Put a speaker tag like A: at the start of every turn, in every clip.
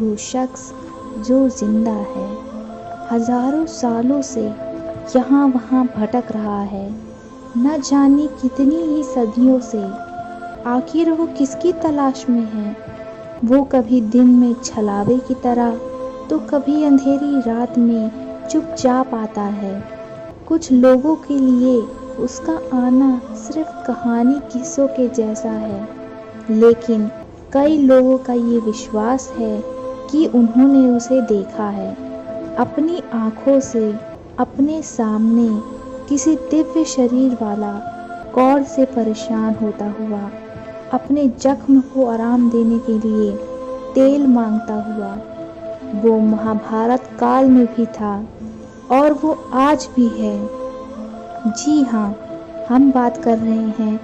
A: वो शख्स जो जिंदा है, हजारों सालों से यहाँ वहाँ भटक रहा है, न जाने कितनी ही सदियों से। आखिर वो किसकी तलाश में है? वो कभी दिन में छलावे की तरह तो कभी अंधेरी रात में चुपचाप आता है। कुछ लोगों के लिए उसका आना सिर्फ कहानी किस्सों के जैसा है, लेकिन कई लोगों का ये विश्वास है कि उन्होंने उसे देखा है अपनी आँखों से, अपने सामने, किसी दिव्य शरीर वाला, कौड़ से परेशान होता हुआ, अपने जख्म को आराम देने के लिए तेल मांगता हुआ। वो महाभारत काल में भी था और वो आज भी है। जी हाँ, हम बात कर रहे हैं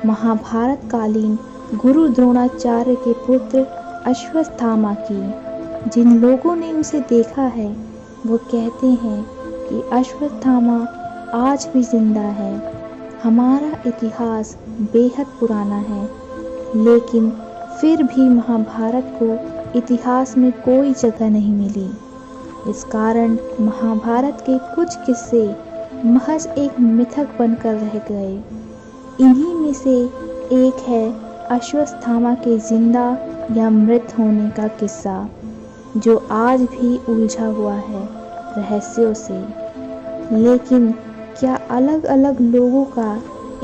A: महाभारत कालीन गुरु द्रोणाचार्य के पुत्र अश्वत्थामा की। जिन लोगों ने उसे देखा है वो कहते हैं कि अश्वत्थामा आज भी जिंदा है। हमारा इतिहास बेहद पुराना है, लेकिन फिर भी महाभारत को इतिहास में कोई जगह नहीं मिली। इस कारण महाभारत के कुछ किस्से महज एक मिथक बनकर रह गए। इन्हीं में से एक है अश्वत्थामा के जिंदा या मृत होने का किस्सा, जो आज भी उलझा हुआ है रहस्यों से। लेकिन क्या अलग अलग लोगों का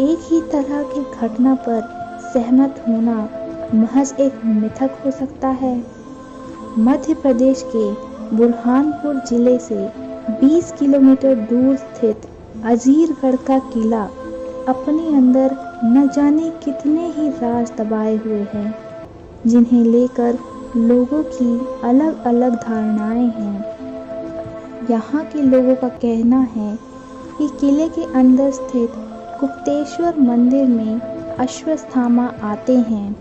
A: एक ही तरह की घटना पर सहमत होना महज एक मिथक हो सकता है? मध्य प्रदेश के बुरहानपुर जिले से 20 किलोमीटर दूर स्थित अजीरगढ़ का किला अपने अंदर न जाने कितने ही राज दबाए हुए हैं, जिन्हें लेकर लोगों की अलग अलग धारणाएं हैं। यहाँ के लोगों का कहना है कि किले के अंदर स्थित गुप्तेश्वर मंदिर में अश्वत्थामा आते हैं,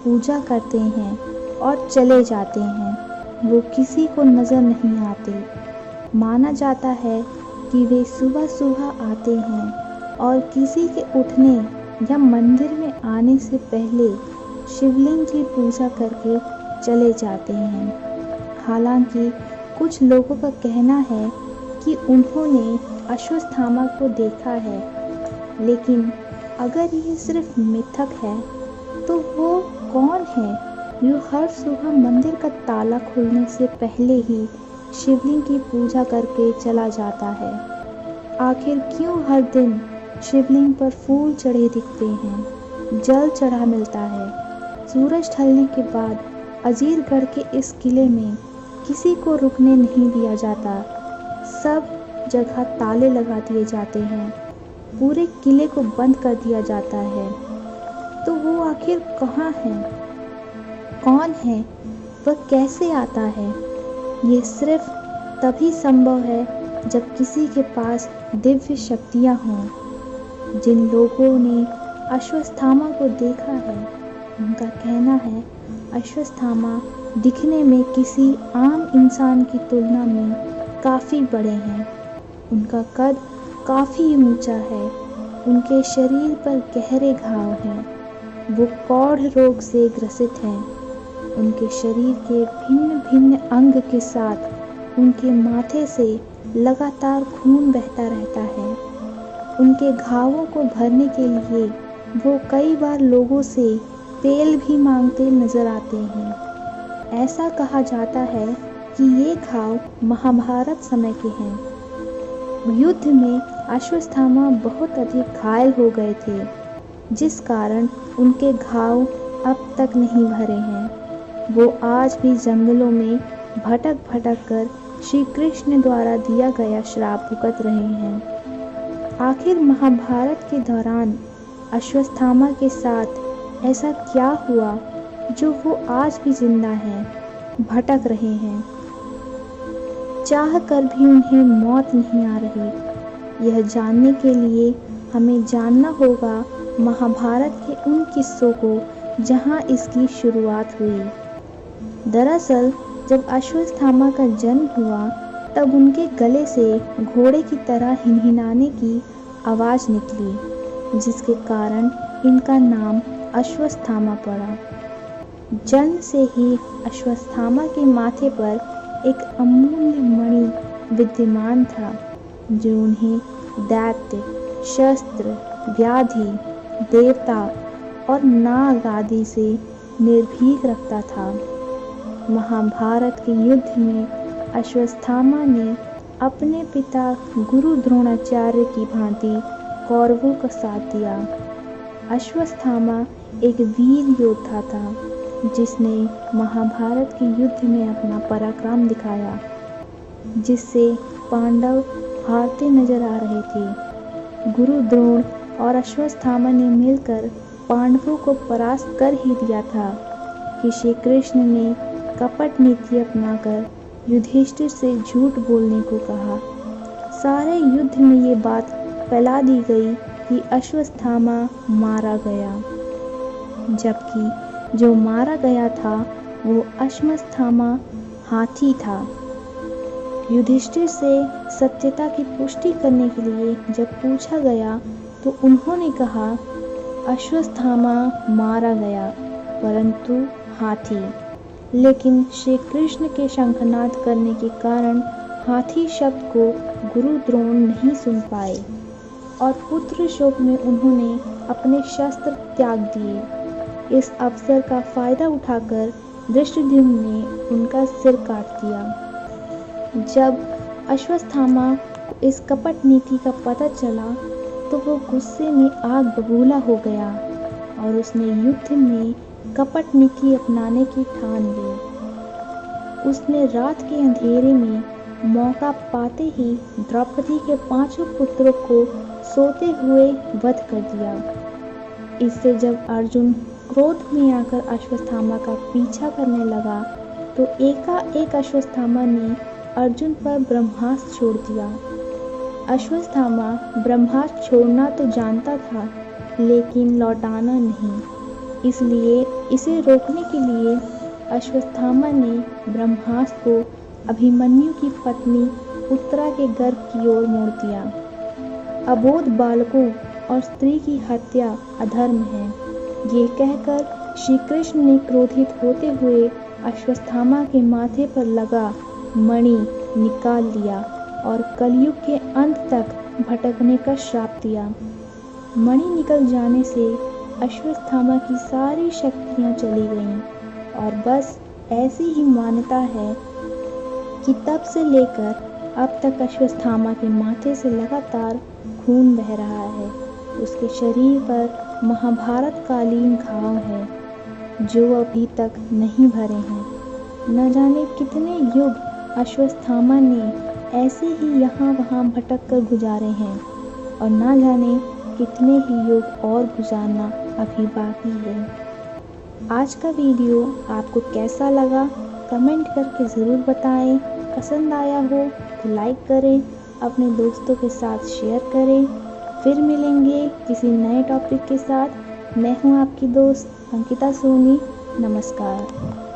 A: पूजा करते हैं और चले जाते हैं। वो किसी को नज़र नहीं आते। माना जाता है कि वे सुबह सुबह आते हैं और किसी के उठने या मंदिर में आने से पहले शिवलिंग की पूजा करके चले जाते हैं। हालांकि कुछ लोगों का कहना है कि उन्होंने अश्वत्थामा को देखा है, लेकिन अगर ये सिर्फ मिथक है तो वो कौन है जो हर सुबह मंदिर का ताला खुलने से पहले ही शिवलिंग की पूजा करके चला जाता है? आखिर क्यों हर दिन शिवलिंग पर फूल चढ़े दिखते हैं, जल चढ़ा मिलता है? सूरज ढलने के बाद अजीरगढ़ के इस किले में किसी को रुकने नहीं दिया जाता। सब जगह ताले लगा दिए जाते हैं, पूरे किले को बंद कर दिया जाता है। तो वो आखिर कहाँ है, कौन है, वह कैसे आता है? ये सिर्फ तभी संभव है जब किसी के पास दिव्य शक्तियाँ हों। जिन लोगों ने अश्वत्थामा को देखा है उनका कहना है अश्वत्थामा दिखने में किसी आम इंसान की तुलना में काफ़ी बड़े हैं। उनका कद काफ़ी ऊंचा है, उनके शरीर पर गहरे घाव हैं, वो कौड़ रोग से ग्रसित हैं। उनके शरीर के भिन्न भिन्न अंग के साथ उनके माथे से लगातार खून बहता रहता है। उनके घावों को भरने के लिए वो कई बार लोगों से तेल भी मांगते नजर आते हैं। ऐसा कहा जाता है कि ये घाव महाभारत समय के हैं। युद्ध में अश्वत्थामा बहुत अधिक घायल हो गए थे, जिस कारण उनके घाव अब तक नहीं भरे हैं। वो आज भी जंगलों में भटक भटक कर श्री कृष्ण द्वारा दिया गया श्राप भुगत रहे हैं। आखिर महाभारत के दौरान अश्वत्थामा के साथ ऐसा क्या हुआ जो वो आज भी जिंदा हैं, भटक रहे हैं? चाह कर भी उन्हें मौत नहीं आ रही। यह जानने के लिए हमें जानना होगा महाभारत के उन किस्सों को जहां इसकी शुरुआत हुई। दरअसल जब अश्वत्थामा का जन्म हुआ तब उनके गले से घोड़े की तरह हिनहिनाने की आवाज़ निकली, जिसके कारण इनका नाम अश्वत्थामा पड़ा। जन्म से ही अश्वत्थामा के माथे पर एक अमूल्य मणि विद्यमान था, जो उन्हें दैत्य, शस्त्र, व्याधि, देवता और नाग आदि से निर्भीक रखता था। महाभारत के युद्ध में अश्वत्थामा ने अपने पिता गुरु द्रोणाचार्य की भांति कौरवों का साथ दिया। अश्वत्थामा एक वीर योद्धा था, जिसने महाभारत के युद्ध में अपना पराक्रम दिखाया, जिससे पांडव हारते नजर आ रहे थे। गुरु द्रोण और अश्वत्थामा ने मिलकर पांडवों को परास्त कर ही दिया था कि श्री कृष्ण ने कपट नीति अपनाकर युधिष्ठिर से झूठ बोलने को कहा। सारे युद्ध में ये बात फैला दी गई कि अश्वत्थामा मारा गया, जबकि जो मारा गया था वो अश्वत्थामा हाथी था। युधिष्ठिर से सत्यता की पुष्टि करने के लिए जब पूछा गया तो उन्होंने कहा, अश्वत्थामा मारा गया परंतु हाथी। लेकिन श्री कृष्ण के शंखनाद करने के कारण हाथी शब्द को गुरु द्रोण नहीं सुन पाए और पुत्र शोक में उन्होंने अपने शस्त्र त्याग दिए। इस अवसर का फायदा उठाकर धृष्टद्युम्न ने उनका सिर काट दिया। जब अश्वत्थामा को इस कपट नीति का पता चला तो वो गुस्से में आग बबूला हो गया और उसने युद्ध में कपट नीति अपनाने की ठान ली। उसने रात के अंधेरे में मौका पाते ही द्रौपदी के 5 पुत्रों को सोते हुए वध कर दिया। इससे जब अर्जुन क्रोध में आकर अश्वत्थामा का पीछा करने लगा तो एकाएक अश्वत्थामा ने अर्जुन पर ब्रह्मास्त्र छोड़ दिया। अश्वत्थामा ब्रह्मास्त्र छोड़ना तो जानता था, लेकिन लौटाना नहीं। इसलिए इसे रोकने के लिए अश्वत्थामा ने ब्रह्मास्त्र को अभिमन्यु की पत्नी उत्तरा के गर्भ की ओर मोड़ दिया। अबोध बालकों और स्त्री की हत्या अधर्म है, ये कहकर श्री कृष्ण ने क्रोधित होते हुए अश्वत्थामा के माथे पर लगा मणि निकाल लिया और कलयुग के अंत तक भटकने का श्राप दिया। मणि निकल जाने से अश्वत्थामा की सारी शक्तियाँ चली गईं और बस ऐसी ही मान्यता है कि तब से लेकर अब तक अश्वत्थामा के माथे से लगातार खून बह रहा है। उसके शरीर पर महाभारत कालीन घाव हैं जो अभी तक नहीं भरे हैं। न जाने कितने युग अश्वत्थामा ने ऐसे ही यहाँ वहाँ भटक कर गुजारे हैं और न जाने कितने ही युग और गुजारना अभी बाकी है। आज का वीडियो आपको कैसा लगा कमेंट करके ज़रूर बताएं। पसंद आया हो तो लाइक करें, अपने दोस्तों के साथ शेयर करें। फिर मिलेंगे किसी नए टॉपिक के साथ। मैं हूँ आपकी दोस्त अंकिता सोनी। नमस्कार।